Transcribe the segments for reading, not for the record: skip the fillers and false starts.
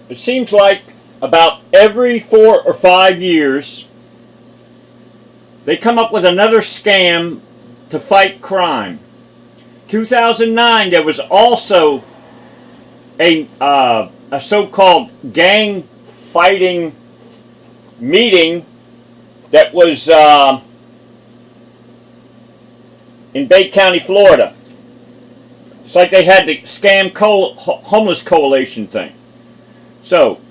It seems like about every 4 or 5 years they come up with another scam to fight crime. 2009 there was also a so-called gang fighting meeting that was in Bay County, Florida. It's like they had the scam homeless coalition thing. So,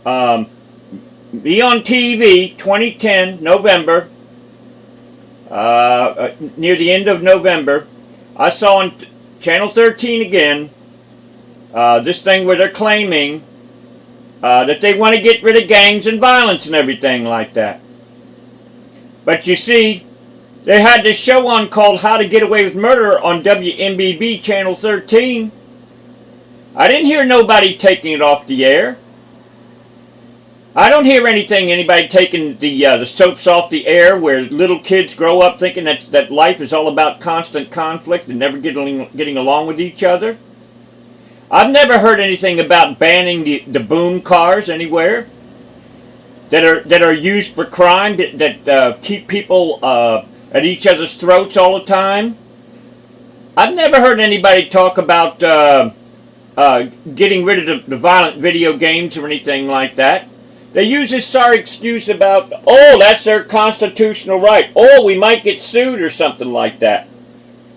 be on TV, 2010, November, near the end of November, I saw on Channel 13 again, this thing where they're claiming that they want to get rid of gangs and violence and everything like that. But you see, they had this show on called How to Get Away with Murder on WMBB Channel 13. I didn't hear nobody taking it off the air. I don't hear anybody taking the soaps off the air where little kids grow up thinking that life is all about constant conflict and never getting along with each other. I've never heard anything about banning the boom cars anywhere that are used for crime, that keep people at each other's throats all the time. I've never heard anybody talk about getting rid of the violent video games or anything like that. They use this sorry excuse about, oh, that's their constitutional right. Oh, we might get sued or something like that.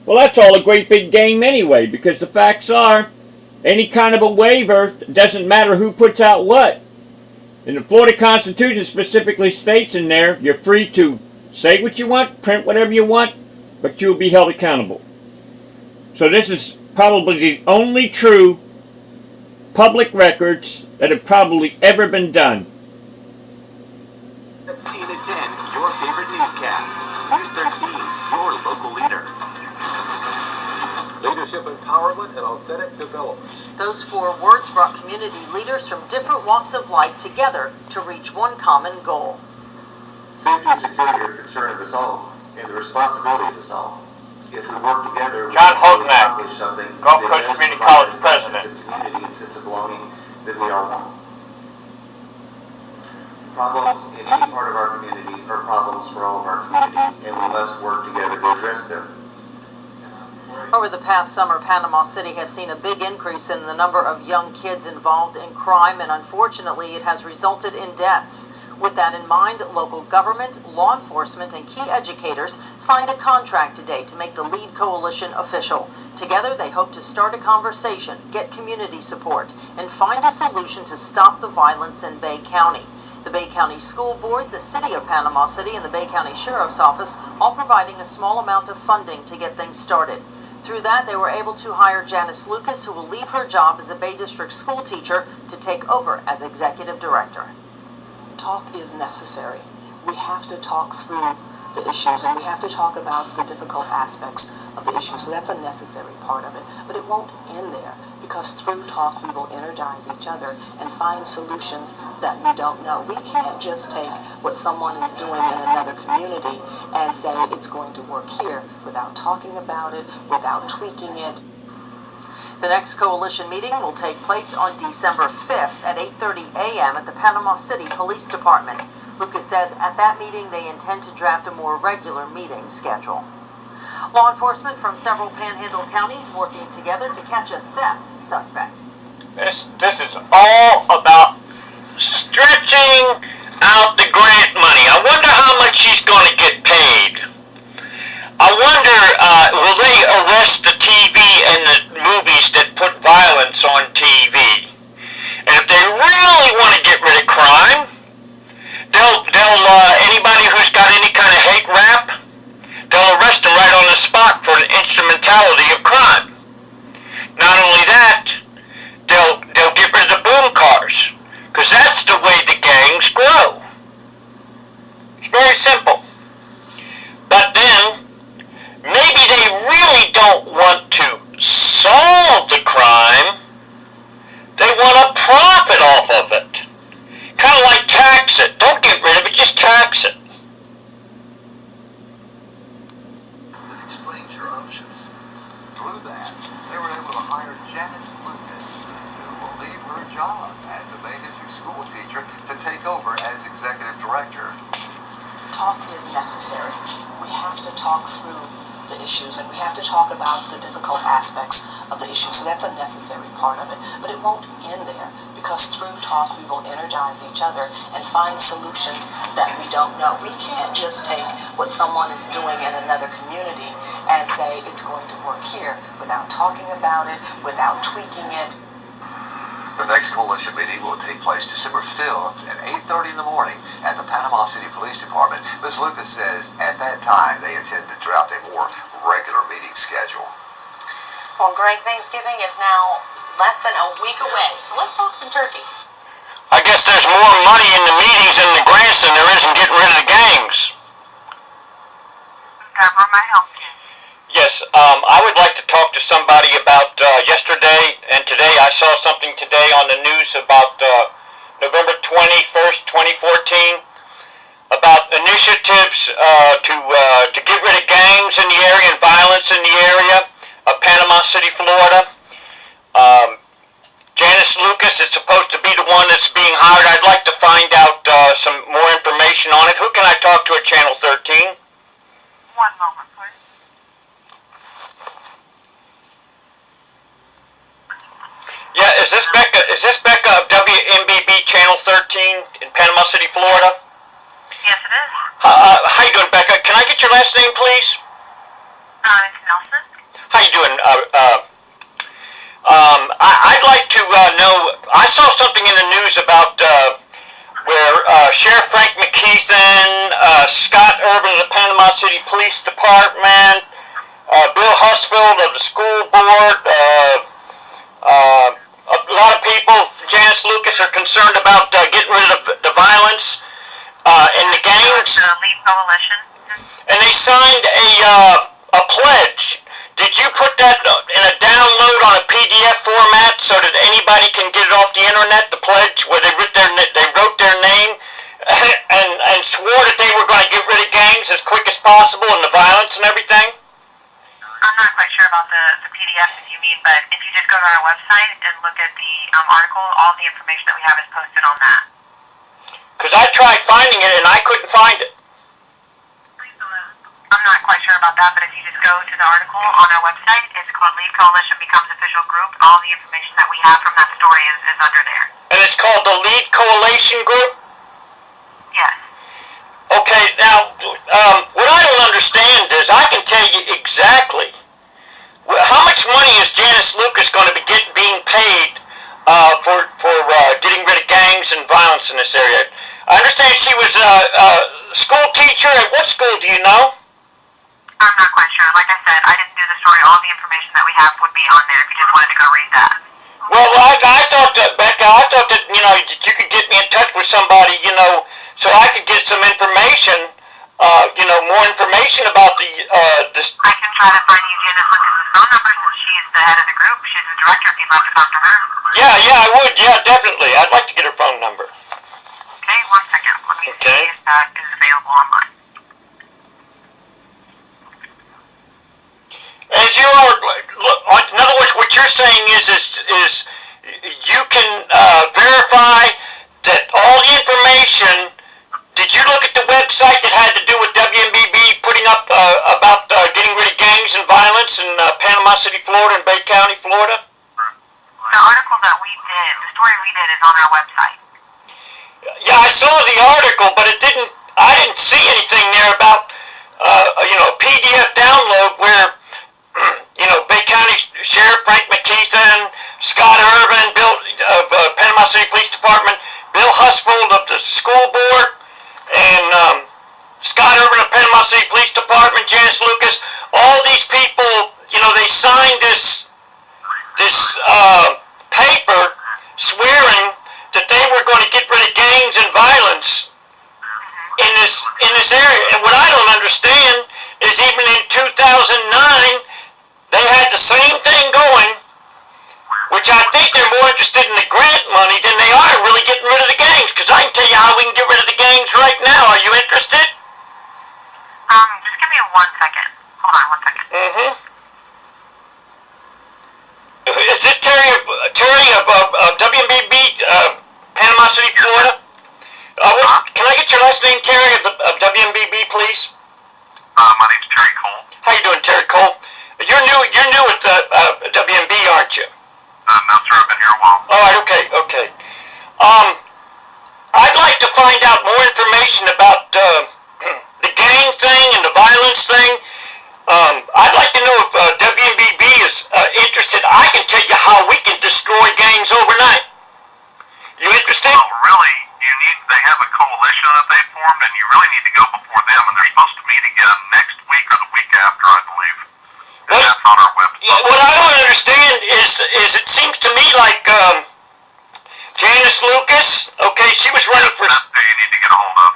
Well, that's all a great big game anyway, because the facts are, any kind of a waiver, doesn't matter who puts out what. And the Florida Constitution specifically states in there, you're free to say what you want, print whatever you want, but you will be held accountable. So this is probably the only true public records that have probably ever been done. 15 to 10, your favorite newscast. News 13, your local leader. Leadership empowerment and authentic development. Those 4 words brought community leaders from different walks of life together to reach one common goal. Safety and security are a concern of us all, and the responsibility of us all. If we work together, John we can Hogenack, accomplish something. Gulf Coast Community College president. A community and sense of belonging that we are one. Problems in any part of our community are problems for all of our community, and we must work together to address them. Over the past summer, Panama City has seen a big increase in the number of young kids involved in crime, and unfortunately it has resulted in deaths. With that in mind, local government, law enforcement, and key educators signed a contract today to make the LEAD coalition official. Together, they hope to start a conversation, get community support, and find a solution to stop the violence in Bay County. The Bay County School Board, the City of Panama City, and the Bay County Sheriff's Office all providing a small amount of funding to get things started. Through that, they were able to hire Janice Lucas, who will leave her job as a Bay District school teacher to take over as executive director. Talk is necessary. We have to talk through the issues, and we have to talk about the difficult aspects of the issue. So that's a necessary part of it. But it won't end there, because through talk we will energize each other and find solutions that we don't know. We can't just take what someone is doing in another community and say it's going to work here without talking about it, without tweaking it. The next coalition meeting will take place on December 5th at 8:30 a.m. at the Panama City Police Department. Lucas says at that meeting they intend to draft a more regular meeting schedule. Law enforcement from several Panhandle counties working together to catch a theft suspect. This is all about stretching out the grant money. I wonder how much he's going to get paid. I wonder, will they arrest the TV and the movies that put violence on TV? And if they really want to get rid of crime, they'll anybody who's got any kind of hate rap, they'll arrest them right on the spot for an instrumentality of crime. Not only that, they'll get rid of the boom cars, because that's the way the gangs grow. It's very simple. But then, maybe they really don't want to solve the crime. They want to profit off of it. Kind of like tax it. Don't get rid of it, just tax it. That explains your options. Through that, they were able to hire Janice Lucas, who will leave her job as the maintenance school teacher to take over as executive director. Talk is necessary. We have to talk through the issues, and we have to talk about the difficult aspects of the issue. So that's a necessary part of it. But it won't end there, because through talk we will energize each other and find solutions that we don't know. We can't just take what someone is doing in another community and say it's going to work here without talking about it, without tweaking it. The next coalition meeting will take place December 5th at 8:30 in the morning at the Panama City Police Department. Ms. Lucas says at that time they intend to draft a more regular meeting schedule. Well, Greg, Thanksgiving is now less than a week away, so let's talk some turkey. I guess there's more money in the meetings and the grants than there is in getting rid of the gangs. Deborah, may I help you? Yes, I would like to talk to somebody about yesterday and today. I saw something today on the news about November 21st, 2014, about initiatives to get rid of gangs in the area and violence in the area of Panama City, Florida. Janice Lucas is supposed to be the one that's being hired. I'd like to find out some more information on it. Who can I talk to at Channel 13? One moment, please. Yeah, is this Becca? Is this Becca of WMBB Channel 13 in Panama City, Florida? Yes, it is. How you doing, Becca? Can I get your last name, please? It's Nelson. How you doing? I'd like to know. I saw something in the news about where Sheriff Frank McKeithen, Scott Urban of the Panama City Police Department, Bill Husfield of the school board, a lot of people, Janice Lucas, are concerned about getting rid of the violence in the gangs. The Lead Coalition. And they signed a pledge. Did you put that in a download on a PDF format so that anybody can get it off the internet? The pledge where they wrote their name and swore that they were going to get rid of gangs as quick as possible and the violence and everything. I'm not quite sure about the PDF that you mean, but if you just go to our website and look at the article, all the information that we have is posted on that. Because I tried finding it and I couldn't find it. I'm not quite sure about that, but if you just go to the article on our website, it's called Lead Coalition Becomes Official Group. All the information that we have from that story is under there. And it's called the Lead Coalition Group? Yes. Okay, now, what I don't understand is I can tell you exactly how much money is Janice Lucas going to be being paid for getting rid of gangs and violence in this area. I understand she was a school teacher. At what school do you know? I'm not quite sure. Like I said, I didn't do the story. All the information that we have would be on there if you just wanted to go read that. Well, I thought that, Becca, you could get me in touch with somebody, so I could get some information, more information about this. I can try to find you Janice Lucas's phone number since she's the head of the group. She's the director if you'd like to talk to her. Yeah, I would. Yeah, definitely. I'd like to get her phone number. Okay, one second. Let me see if that is available online. As you are, look, in other words, what you're saying is you can verify that all the information. Did you look at the website that had to do with WMBB putting up about getting rid of gangs and violence in Panama City, Florida, and Bay County, Florida? The article that we did, the story we did, is on our website. Yeah, I saw the article, but I didn't see anything there about a PDF download where. Bay County Sheriff Frank McKeithen, Scott Urban, Bill of Panama City Police Department, Bill Husfield of the school board, and Scott Urban of Panama City Police Department, Janice Lucas. All these people, they signed this paper swearing that they were going to get rid of gangs and violence in this area. And what I don't understand is even in 2009. They had the same thing going, which I think they're more interested in the grant money than they are in really getting rid of the gangs, because I can tell you how we can get rid of the gangs right now. Are you interested? Just give me 1 second. Hold on 1 second. Mm-hmm. Is this Terry of WMBB City, Florida? Can I get your last name, Terry, of WMBB, please? My name's Terry Cole. How you doing, Terry Cole? You're new at WMB, aren't you? No, sir, I've been here a while. All right, okay. I'd like to find out more information about the gang thing and the violence thing. I'd like to know if WMBB is interested. I can tell you how we can destroy gangs overnight. You interested? Well, really, they have a coalition that they formed, and you really need to go before them, and they're supposed to meet again next week or the week after, I believe. And that's on our website. Yeah, what I don't understand is it seems to me like Janice Lucas, okay, she was running for... That's who you need to get a hold of.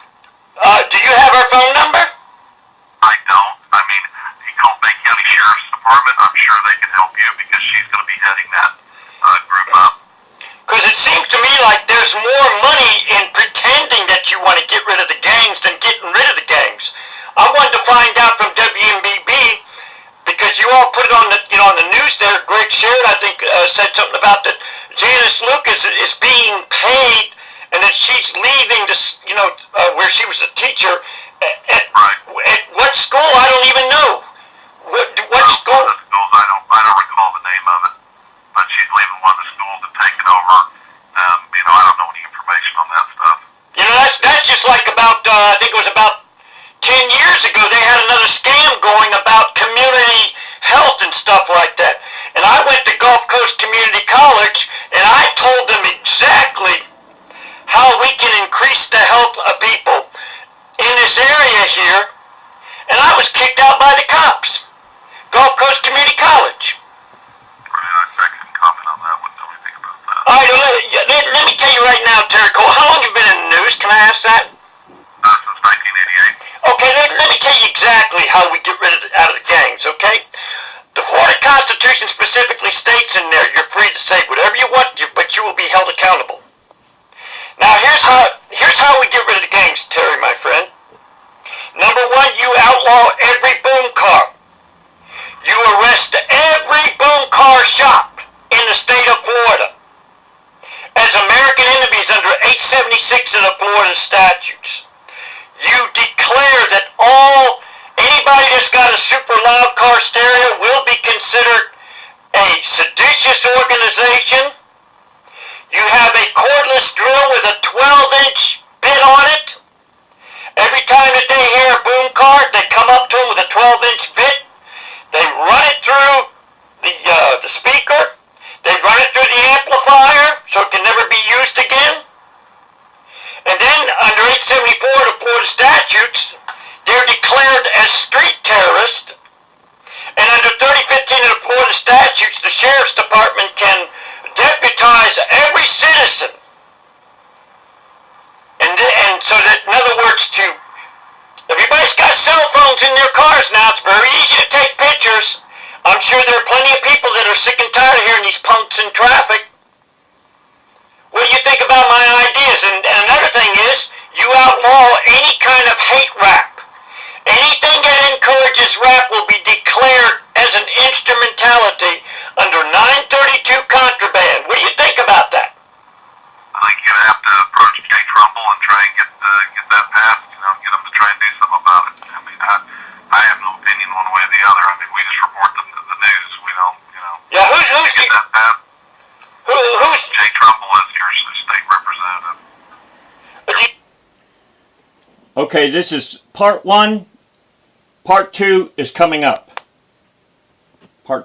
Do you have her phone number? I don't. I mean, you call Bay County Sheriff's Department, I'm sure they can help you because she's going to be heading that group up. Because it seems to me like there's more money in pretending that you want to get rid of the gangs than getting rid of the gangs. I wanted to find out from WMBB, because you all put it on the on the news there. Greg Sherrod, I think, said something about that Janice Lucas is being paid and that she's leaving this, where she was a teacher at what school? I don't even know. What school? One of the schools, I don't recall the name of it, but she's leaving one of the schools and taking over. I don't know any information on that stuff. That's just like about I think it was about 10 years ago, they had another scam going about community health and stuff like that. And I went to Gulf Coast Community College, and I told them exactly how we can increase the health of people in this area here, and I was kicked out by the cops. Gulf Coast Community College. I couldn't comment on that. Wouldn't know anything about that. All right, let me tell you right now, Terry Cole, how long have you been in the news? Can I ask that? Since 1988. Okay, let me tell you exactly how we get rid of out of the gangs, okay? The Florida Constitution specifically states in there you're free to say whatever you want, but you will be held accountable. Now, here's how we get rid of the gangs, Terry, my friend. Number one, you outlaw every boom car. You arrest every boom car shop in the state of Florida as American enemies under 876 of the Florida statutes. You declare that anybody that's got a super loud car stereo will be considered a seditious organization. You have a cordless drill with a 12-inch bit on it. Every time that they hear a boom car, they come up to them with a 12-inch bit. They run it through the speaker. They run it through the amplifier so it can never be used again. And then under 874 of the Florida statutes, they're declared as street terrorists. And under 3015 of the Florida statutes, the Sheriff's Department can deputize every citizen. And so that, in other words, everybody's got cell phones in their cars now. It's very easy to take pictures. I'm sure there are plenty of people that are sick and tired of hearing these punks in traffic. What do you think about my ideas? And another thing is, you outlaw any kind of hate rap. Anything that encourages rap will be declared as an instrumentality under 932 contraband. What do you think about that? I think you're going to have to approach Jay Trumbull and try and get that passed, get them to try and do something about it. I mean, I have no opinion one way or the other. I mean, we just report the news. We don't, Yeah, who's get that passed. Who's Jay Trumbull is your state representative. Okay, this is part 1. Part 2 is coming up. Part